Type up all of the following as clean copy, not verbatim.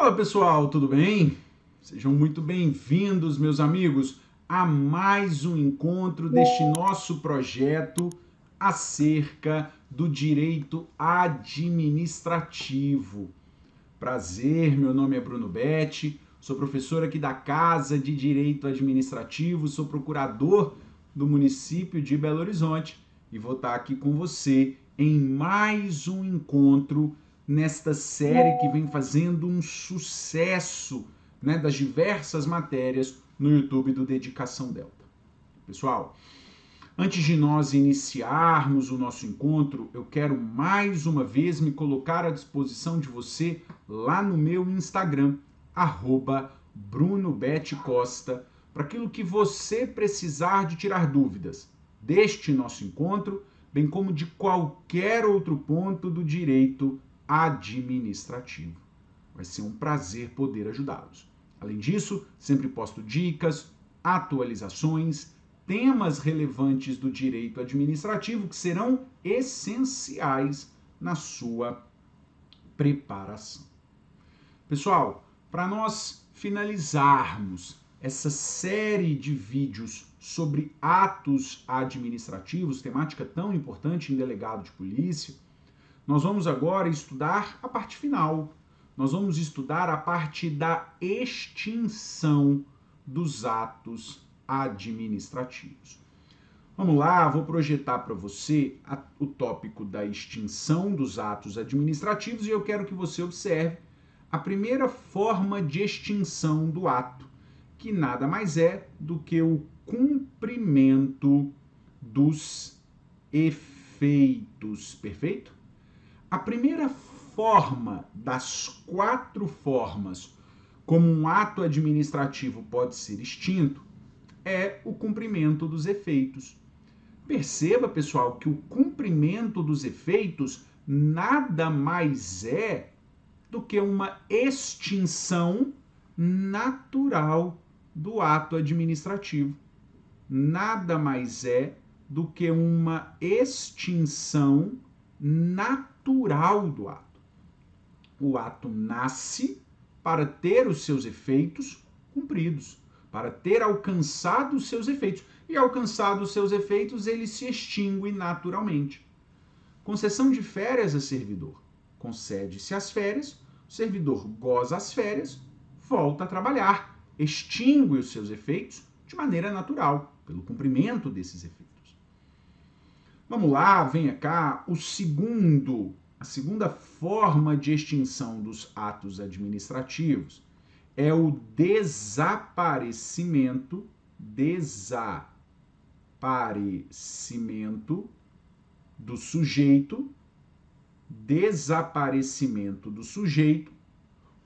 Fala pessoal, tudo bem? Sejam muito bem-vindos, meus amigos, a mais um encontro deste nosso projeto acerca do direito administrativo. Prazer, meu nome é Bruno Betti, sou professor aqui da Casa de Direito Administrativo, sou procurador do município de Belo Horizonte e vou estar aqui com você em mais um encontro nesta série que vem fazendo um sucesso, né, das diversas matérias no YouTube do Dedicação Delta. Pessoal, antes de nós iniciarmos o nosso encontro, eu quero mais uma vez me colocar à disposição de você lá no meu Instagram, @BrunoBetCosta, para aquilo que você precisar de tirar dúvidas deste nosso encontro, bem como de qualquer outro ponto do direito administrativo. Vai ser um prazer poder ajudá-los. Além disso, sempre posto dicas, atualizações, temas relevantes do direito administrativo que serão essenciais na sua preparação. Pessoal, para nós finalizarmos essa série de vídeos sobre atos administrativos, temática tão importante em delegado de polícia, nós vamos agora estudar a parte final. Nós vamos estudar a parte da extinção dos atos administrativos. Vamos lá, vou projetar para você o tópico da extinção dos atos administrativos e eu quero que você observe a primeira forma de extinção do ato, que nada mais é do que o cumprimento dos efeitos. Perfeito? A primeira forma das 4 formas como um ato administrativo pode ser extinto é o cumprimento dos efeitos. Perceba, pessoal, que o cumprimento dos efeitos nada mais é do que uma extinção natural do ato administrativo. Nada mais é do que uma extinção natural do ato. O ato nasce para ter os seus efeitos cumpridos, para ter alcançado os seus efeitos. E alcançados os seus efeitos, ele se extingue naturalmente. Concessão de férias a servidor. Concede-se as férias, o servidor goza as férias, volta a trabalhar, extingue os seus efeitos de maneira natural, pelo cumprimento desses efeitos. Vamos lá, venha cá, a segunda forma de extinção dos atos administrativos é o desaparecimento do sujeito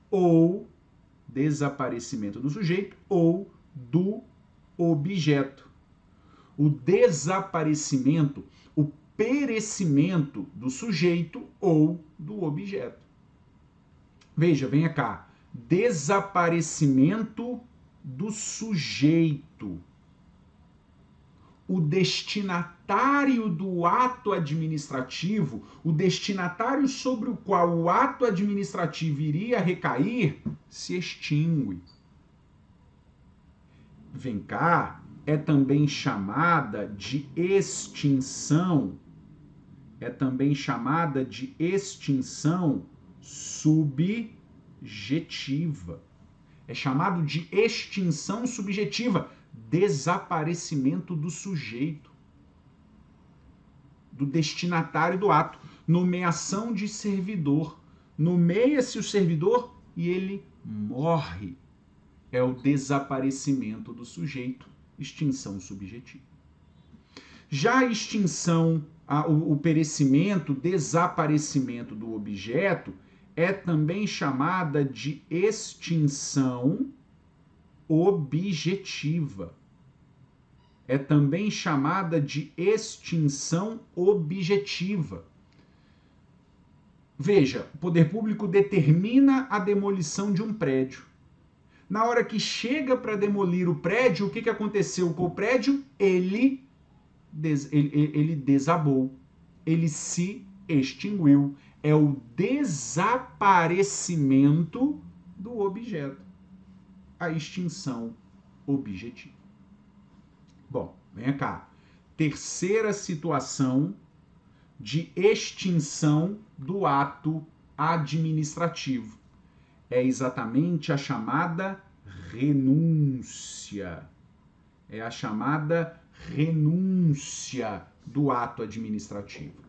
ou do objeto. O desaparecimento, o perecimento do sujeito ou do objeto. Veja, venha cá. Desaparecimento do sujeito. O destinatário do ato administrativo, o destinatário sobre o qual o ato administrativo iria recair, se extingue. Vem cá, é também chamada de extinção. Subjetiva. É chamado de extinção subjetiva, desaparecimento do sujeito, do destinatário do ato. Nomeação de servidor. Nomeia-se o servidor e ele morre. É o desaparecimento do sujeito, extinção subjetiva. Já a extinção, o perecimento, desaparecimento do objeto é também chamada de extinção objetiva. Veja, o poder público determina a demolição de um prédio. Na hora que chega para demolir o prédio, o que aconteceu com o prédio? Ele desabou, ele se extinguiu. É o desaparecimento do objeto, a extinção objetiva. Bom, vem cá. Terceira situação de extinção do ato administrativo. É exatamente a chamada renúncia. É a chamada renúncia do ato administrativo.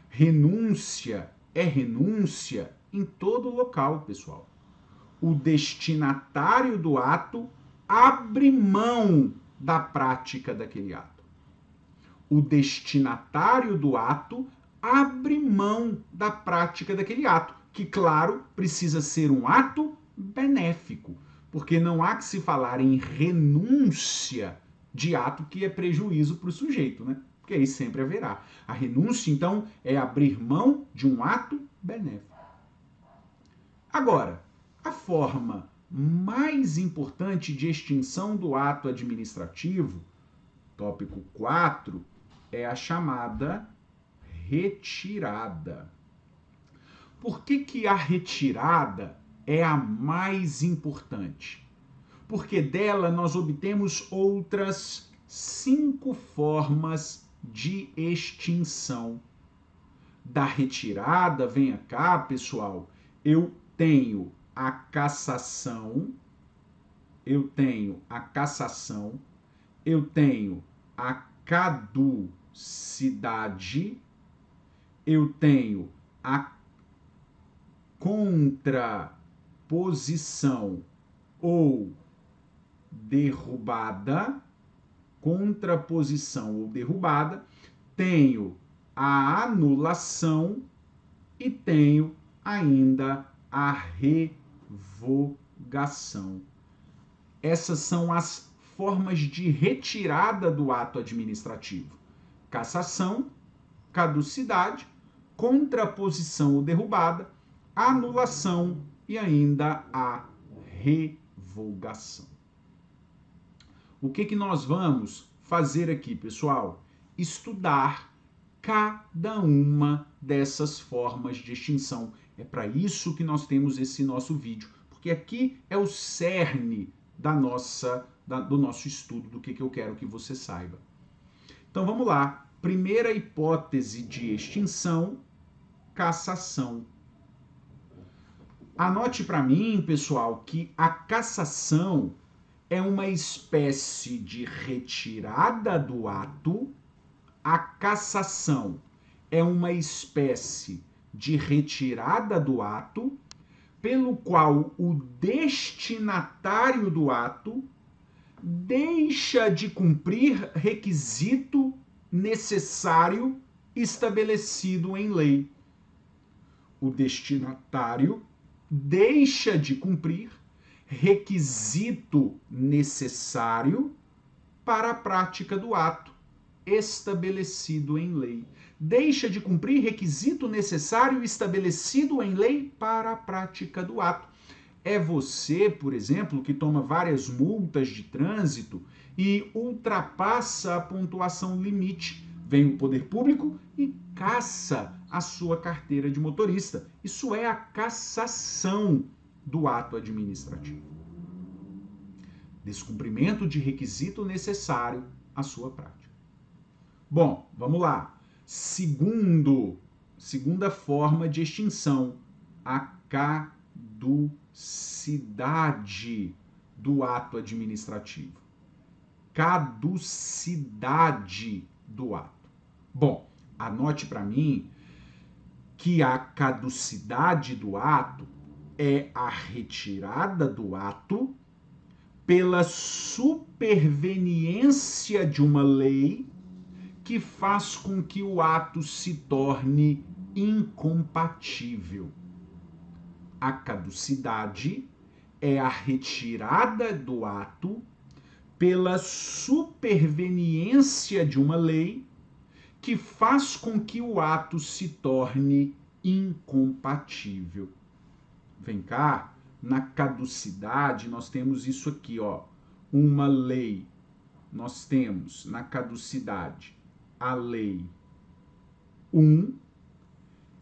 Renúncia é renúncia em todo local, pessoal. O destinatário do ato abre mão da prática daquele ato. O destinatário do ato abre mão da prática daquele ato, que, claro, precisa ser um ato benéfico, porque não há que se falar em renúncia de ato que é prejuízo para o sujeito, né? Porque aí sempre haverá. A renúncia, então, é abrir mão de um ato benéfico. Agora, a forma mais importante de extinção do ato administrativo, tópico 4, é a chamada retirada. Por que a retirada é a mais importante? Porque dela nós obtemos outras 5 formas de extinção. Da retirada, venha cá, pessoal, eu tenho a cassação, eu tenho a caducidade, eu tenho a contraposição ou derrubada, tenho a anulação e tenho ainda a revogação. Essas são as formas de retirada do ato administrativo: cassação, caducidade, contraposição ou derrubada, anulação e ainda a revogação. O que nós vamos fazer aqui, pessoal? Estudar cada uma dessas formas de extinção. É para isso que nós temos esse nosso vídeo, porque aqui é o cerne do nosso estudo, do que eu quero que você saiba. Então vamos lá. Primeira hipótese de extinção, cassação. Anote para mim, pessoal, que a cassação é uma espécie de retirada do ato. A cassação é uma espécie de retirada do ato, pelo qual o destinatário do ato deixa de cumprir requisito necessário estabelecido em lei. O destinatário deixa de cumprir requisito necessário para a prática do ato estabelecido em lei. Deixa de cumprir requisito necessário estabelecido em lei para a prática do ato. É você, por exemplo, que toma várias multas de trânsito e ultrapassa a pontuação limite. Vem o poder público e cassa a sua carteira de motorista. Isso é a cassação do ato administrativo. Descumprimento de requisito necessário à sua prática. Bom, vamos lá. Segunda forma de extinção, a caducidade do ato administrativo. Caducidade do ato. Bom, anote para mim que a caducidade do ato é a retirada do ato pela superveniência de uma lei que faz com que o ato se torne incompatível. A caducidade é a retirada do ato pela superveniência de uma lei que faz com que o ato se torne incompatível. Vem cá, na caducidade nós temos isso aqui, ó, uma lei. Nós temos na caducidade a lei 1,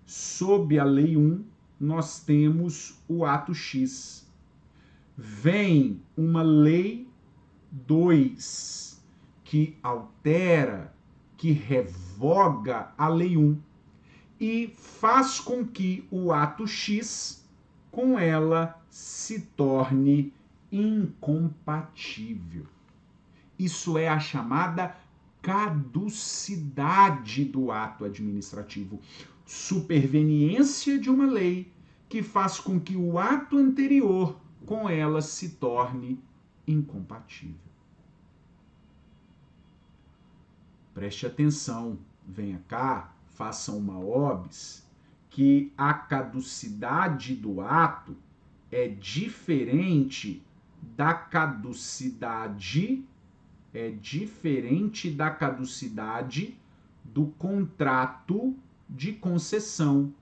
sob a lei 1 nós temos o ato X. Vem uma lei 2 que altera, que revoga a lei 1 e faz com que o ato X com ela se torne incompatível. Isso é a chamada caducidade do ato administrativo. Superveniência de uma lei que faz com que o ato anterior com ela se torne incompatível. Preste atenção, venha cá, faça uma OBS, que a caducidade do ato é diferente da caducidade do contrato de concessão.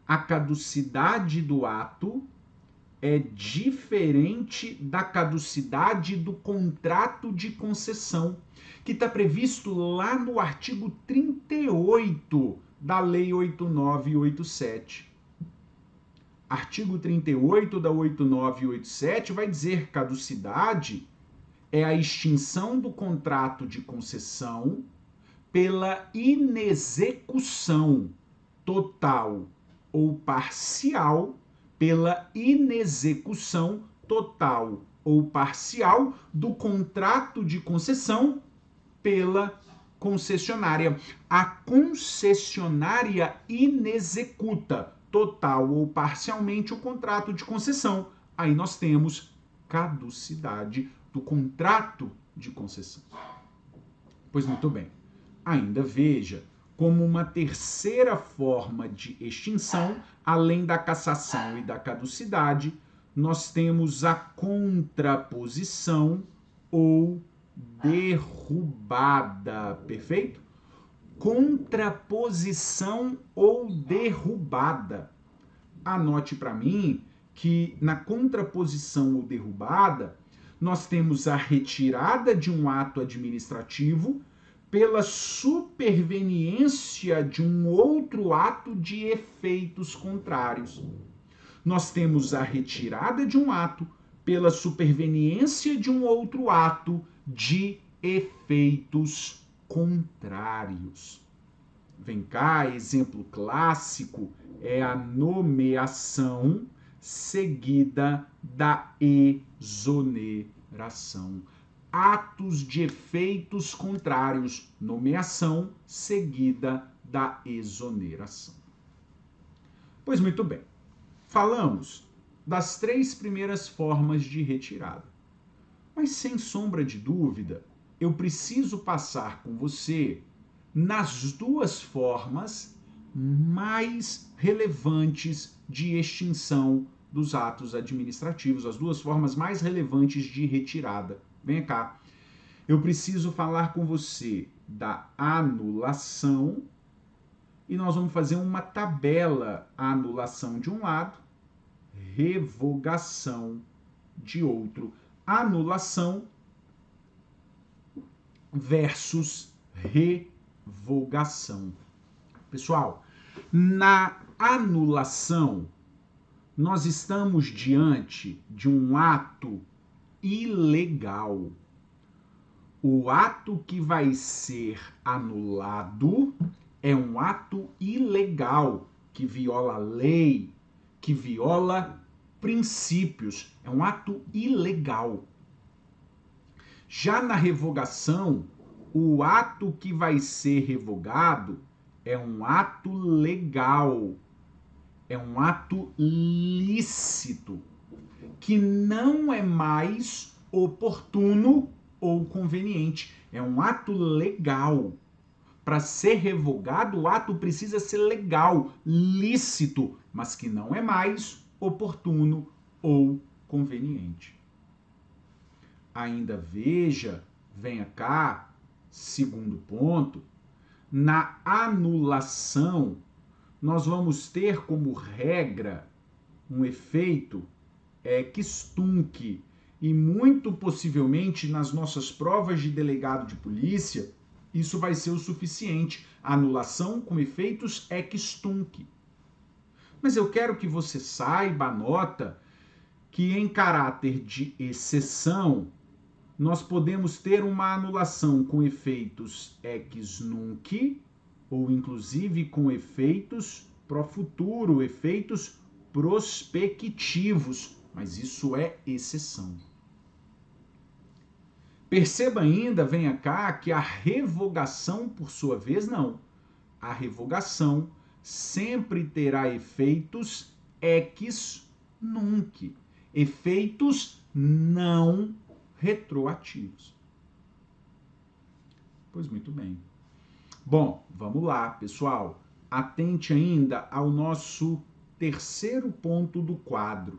A caducidade do ato é diferente da caducidade do contrato de concessão, que está previsto lá no artigo 38 da Lei 8987. Artigo 38 da 8987 vai dizer: caducidade é a extinção do contrato de concessão pela inexecução total ou parcial, do contrato de concessão pela concessionária. A concessionária inexecuta total ou parcialmente o contrato de concessão. Aí nós temos caducidade do contrato de concessão. Pois muito bem. Ainda veja, como uma terceira forma de extinção, além da cassação e da caducidade, nós temos a contraposição ou derrubada. Perfeito? Contraposição ou derrubada. Anote para mim que na contraposição ou derrubada, nós temos a retirada de um ato administrativo pela superveniência de um outro ato de efeitos contrários. Nós temos a retirada de um ato pela superveniência de um outro ato de efeitos contrários. Vem cá, exemplo clássico é a nomeação seguida da exoneração. Atos de efeitos contrários, nomeação seguida da exoneração. Pois muito bem, falamos das 3 primeiras formas de retirada. Mas sem sombra de dúvida, eu preciso passar com você nas 2 formas mais relevantes de extinção dos atos administrativos, as 2 formas mais relevantes de retirada. Vem cá. Eu preciso falar com você da anulação e nós vamos fazer uma tabela: anulação de um lado, revogação de outro. Anulação versus revogação. Pessoal, na anulação, nós estamos diante de um ato ilegal. O ato que vai ser anulado é um ato ilegal, que viola a lei, que viola princípios. É um ato ilegal. Já na revogação, o ato que vai ser revogado é um ato legal, é um ato lícito, que não é mais oportuno ou conveniente. É um ato legal. Para ser revogado, o ato precisa ser legal, lícito, mas que não é mais oportuno ou conveniente. Ainda veja, venha cá, segundo ponto, na anulação, nós vamos ter como regra um efeito ex-tunc, e muito possivelmente nas nossas provas de delegado de polícia, isso vai ser o suficiente. Anulação com efeitos ex-tunc. Mas eu quero que você saiba, anota, que em caráter de exceção, nós podemos ter uma anulação com efeitos ex nunc, ou inclusive com efeitos pro futuro, efeitos prospectivos, mas isso é exceção. Perceba ainda, venha cá, que a revogação, por sua vez, não. A revogação sempre terá efeitos ex nunc, efeitos não retroativos. Pois muito bem. Bom, vamos lá, pessoal. Atente ainda ao nosso terceiro ponto do quadro.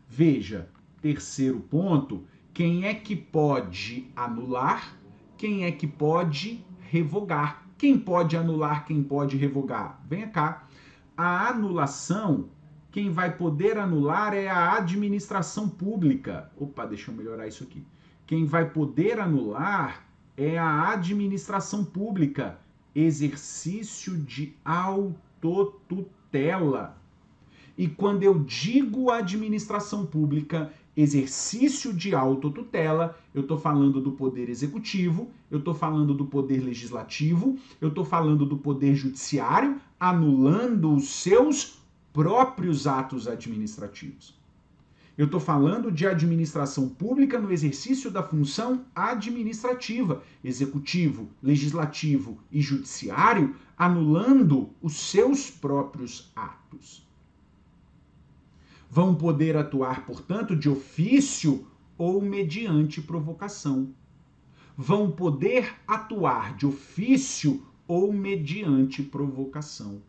Veja, terceiro ponto, quem é que pode anular, quem é que pode revogar. Quem pode anular, quem pode revogar? Venha cá. A anulação, quem vai poder anular é a administração pública. Opa, deixa eu melhorar isso aqui. Quem vai poder anular é a administração pública. Exercício de autotutela. E quando eu digo administração pública, exercício de autotutela, eu estou falando do poder executivo, eu estou falando do poder legislativo, eu estou falando do poder judiciário, anulando os seus próprios atos administrativos. Eu estou falando de administração pública no exercício da função administrativa, executivo, legislativo e judiciário, anulando os seus próprios atos. Vão poder atuar, portanto, de ofício ou mediante provocação. Vão poder atuar de ofício ou mediante provocação.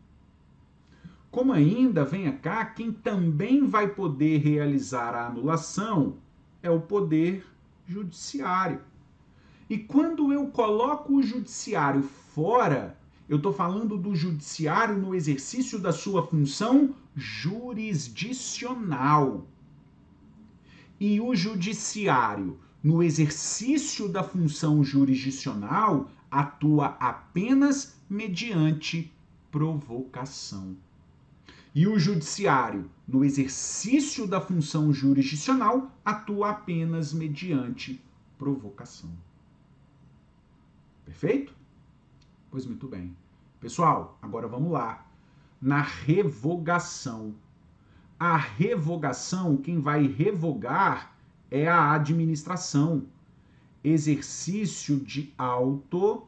Como ainda, venha cá, quem também vai poder realizar a anulação é o poder judiciário. E quando eu coloco o judiciário fora, eu estou falando do judiciário no exercício da sua função jurisdicional. E o judiciário, no exercício da função jurisdicional, atua apenas mediante provocação. E o judiciário, no exercício da função jurisdicional, atua apenas mediante provocação. Perfeito? Pois muito bem. Pessoal, agora vamos lá. Na revogação. A revogação, quem vai revogar é a administração. Exercício de autotutela.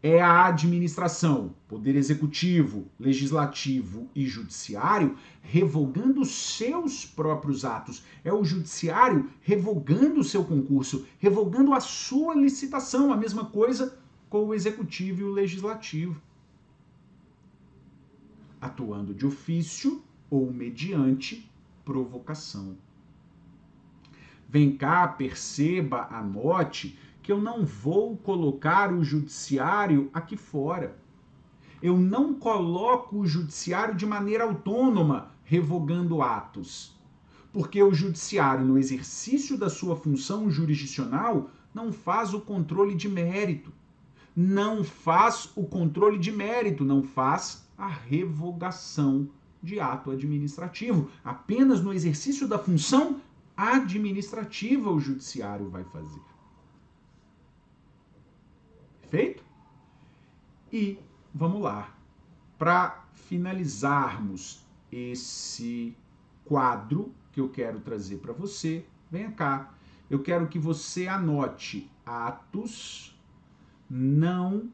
É a administração, poder executivo, legislativo e judiciário, revogando os seus próprios atos. É o judiciário revogando o seu concurso, revogando a sua licitação. A mesma coisa com o executivo e o legislativo. Atuando de ofício ou mediante provocação. Vem cá, perceba, anote que eu não vou colocar o judiciário aqui fora. Eu não coloco o judiciário de maneira autônoma, revogando atos. Porque o judiciário, no exercício da sua função jurisdicional, não faz o controle de mérito. Não faz o controle de mérito, não faz a revogação de ato administrativo. Apenas no exercício da função administrativa o judiciário vai fazer. Perfeito? E vamos lá. Para finalizarmos esse quadro que eu quero trazer para você, venha cá. Eu quero que você anote atos não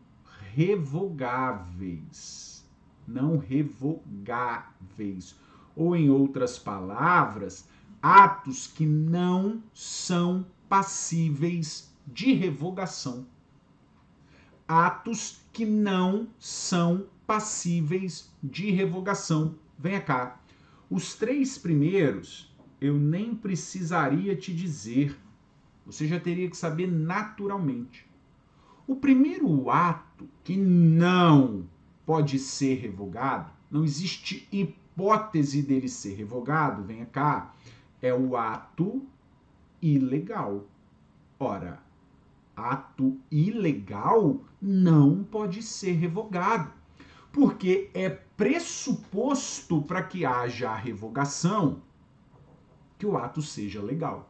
revogáveis. Não revogáveis. Ou, em outras palavras, atos que não são passíveis de revogação. Atos que não são passíveis de revogação. Venha cá. Os três primeiros eu nem precisaria te dizer. Você já teria que saber naturalmente. O primeiro ato que não pode ser revogado, não existe hipótese dele ser revogado, venha cá, é o ato ilegal. Ora, ato ilegal não pode ser revogado. Porque é pressuposto para que haja a revogação que o ato seja legal.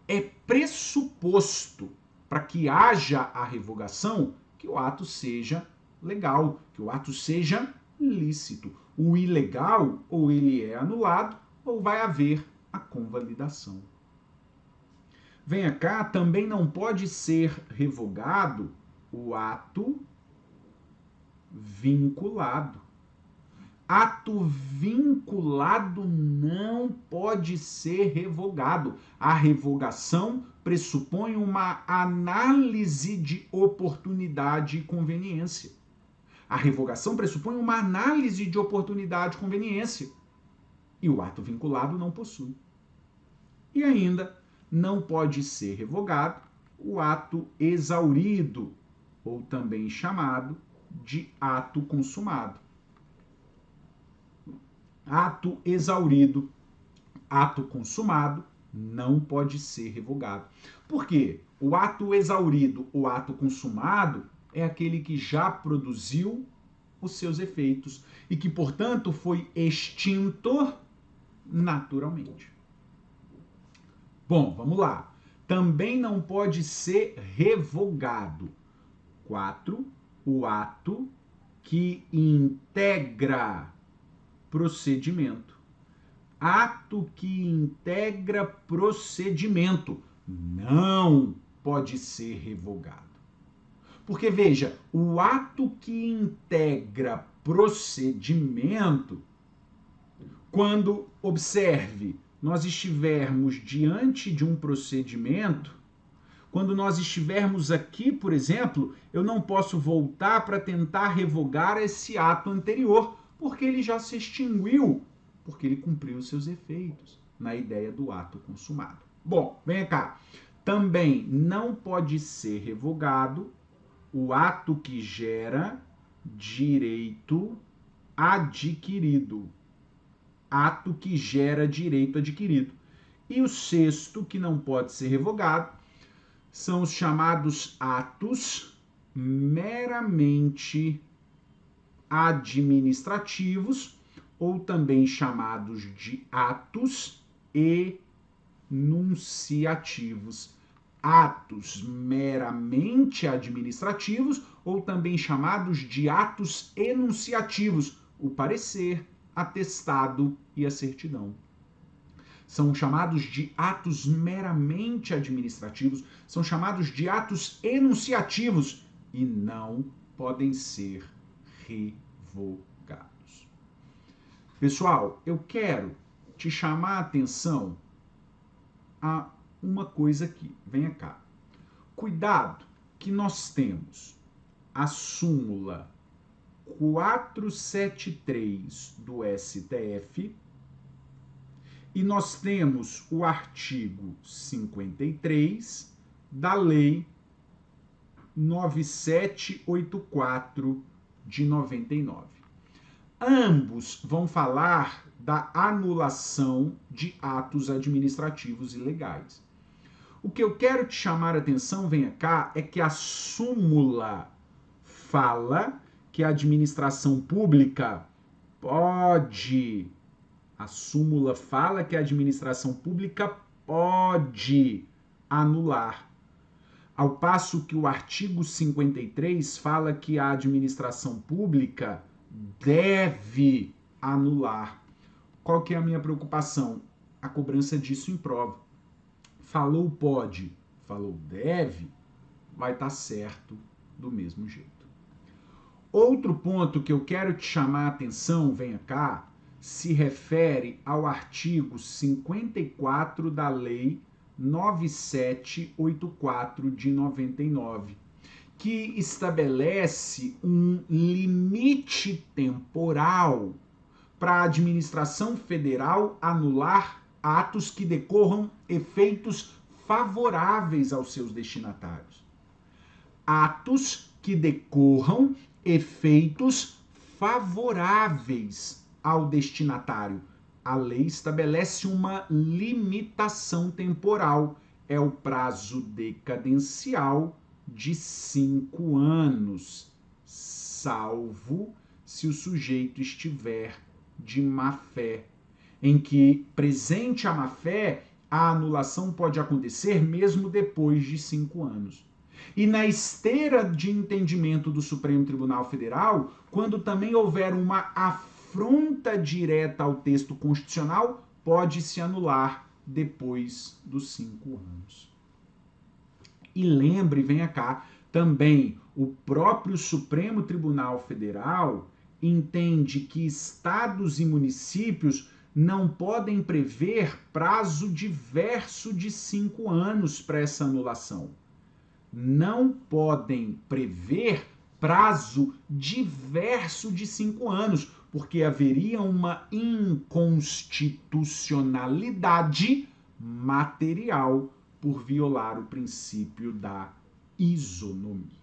É pressuposto para que haja a revogação que o ato seja legal, que o ato seja lícito. O ilegal, ou ele é anulado, ou vai haver a convalidação. Venha cá, também não pode ser revogado o ato vinculado. Ato vinculado não pode ser revogado. A revogação pressupõe uma análise de oportunidade e conveniência. A revogação pressupõe uma análise de oportunidade e conveniência. E o ato vinculado não possui. E ainda não pode ser revogado o ato exaurido, ou também chamado de ato consumado. Ato exaurido, ato consumado, não pode ser revogado. Por quê? O ato exaurido, o ato consumado, é aquele que já produziu os seus efeitos e que, portanto, foi extinto naturalmente. Bom, vamos lá. Também não pode ser revogado. 4. O ato que integra procedimento. Ato que integra procedimento não pode ser revogado. Porque, veja, o ato que integra procedimento, quando, observe, nós estivermos diante de um procedimento, quando nós estivermos aqui, por exemplo, eu não posso voltar para tentar revogar esse ato anterior, porque ele já se extinguiu, porque ele cumpriu os seus efeitos na ideia do ato consumado. Bom, vem cá. Também não pode ser revogado o ato que gera direito adquirido. Ato que gera direito adquirido. E o sexto, que não pode ser revogado, são os chamados atos meramente administrativos, ou também chamados de atos enunciativos. Atos meramente administrativos, ou também chamados de atos enunciativos, o parecer, atestado e a certidão. São chamados de atos meramente administrativos, são chamados de atos enunciativos e não podem ser revogados. Pessoal, eu quero te chamar a atenção a uma coisa aqui. Venha cá. Cuidado que nós temos a súmula 473 do STF e nós temos o artigo 53 da Lei 9784 de 99. Ambos vão falar da anulação de atos administrativos ilegais. O que eu quero te chamar a atenção, venha cá, é que a súmula fala que a administração pública pode. A súmula fala que a administração pública pode anular. Ao passo que o artigo 53 fala que a administração pública deve anular. Qual que é a minha preocupação? A cobrança disso em prova. Falou pode, falou deve, vai estar certo do mesmo jeito. Outro ponto que eu quero te chamar a atenção, venha cá, se refere ao artigo 54 da Lei 9784 de 99, que estabelece um limite temporal para a administração federal anular atos que decorram efeitos favoráveis aos seus destinatários. Atos que decorram efeitos favoráveis ao destinatário. A lei estabelece uma limitação temporal. É o prazo decadencial de 5 anos, salvo se o sujeito estiver de má-fé, em que, presente a má-fé, a anulação pode acontecer mesmo depois de 5 anos. E na esteira de entendimento do Supremo Tribunal Federal, quando também houver uma afronta direta ao texto constitucional, pode se anular depois dos 5 anos. E lembre, venha cá, também o próprio Supremo Tribunal Federal entende que estados e municípios não podem prever prazo diverso de 5 anos para essa anulação. Não podem prever prazo diverso de 5 anos, porque haveria uma inconstitucionalidade material por violar o princípio da isonomia.